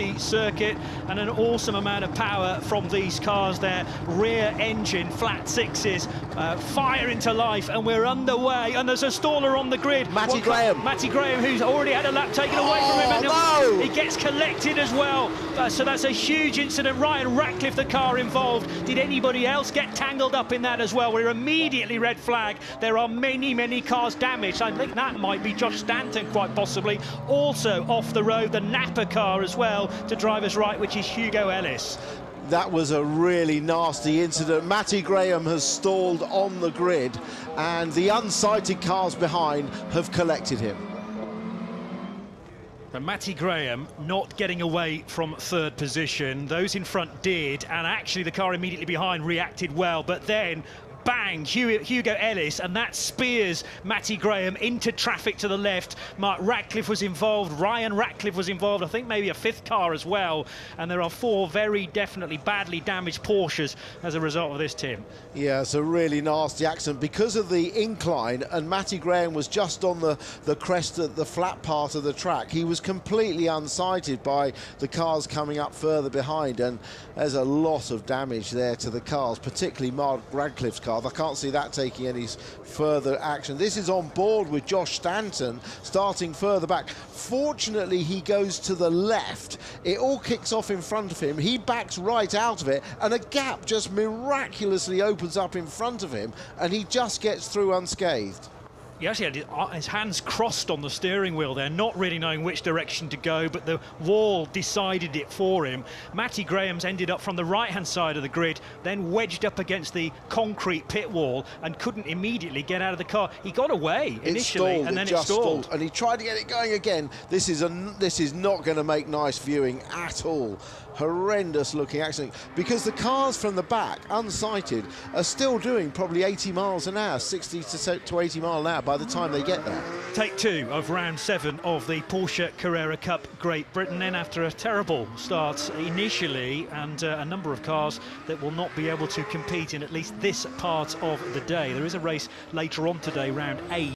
nasty circuit and an awesome amount of power from these cars. Their rear engine, flat sixes, fire into life, and we're underway. And there's a staller on the grid. Matty Graham, who's already had a lap taken away from him. And no! He gets collected as well. So that's a huge incident. Ryan Ratcliffe, the car involved. Did anybody else get tangled up in that as well? We're immediately red flag. There are many cars damaged. I think that might be Josh Stanton, quite possibly. Also off the road, the Napa car as well, to driver's right, which is Hugo Ellis. That was a really nasty incident. Matty Graham has stalled on the grid, and the unsighted cars behind have collected him. And Matty Graham not getting away from third position. Those in front did, and actually the car immediately behind reacted well, but then bang, Hugo Ellis, and that spears Matty Graham into traffic to the left. Mark Ratcliffe was involved, Ryan Ratcliffe was involved, I think maybe a fifth car as well, and there are 4 very definitely badly damaged Porsches as a result of this, Tim. Yeah, it's a really nasty accident because of the incline, and Matty Graham was just on the crest of the flat part of the track. He was completely unsighted by the cars coming up further behind, and there's a lot of damage there to the cars, particularly Mark Radcliffe's car. I can't see that taking any further action. This is on board with Josh Stanton, starting further back. Fortunately, he goes to the left. It all kicks off in front of him. He backs right out of it, and a gap just miraculously opens up in front of him, and he just gets through unscathed. He actually had his hands crossed on the steering wheel there, not really knowing which direction to go, but the wall decided it for him. Matty Graham's ended up from the right-hand side of the grid, then wedged up against the concrete pit wall and couldn't immediately get out of the car. He got away initially, and then it stalled. And he tried to get it going again. This is not going to make nice viewing at all. Horrendous looking accident, because the cars from the back, unsighted, are still doing probably 80 miles an hour, 60 to 80 miles an hour by the time they get there. Take 2 of round 7 of the Porsche Carrera Cup Great Britain, then after a terrible start initially, and a number of cars that will not be able to compete in at least this part of the day. There is a race later on today, round 8.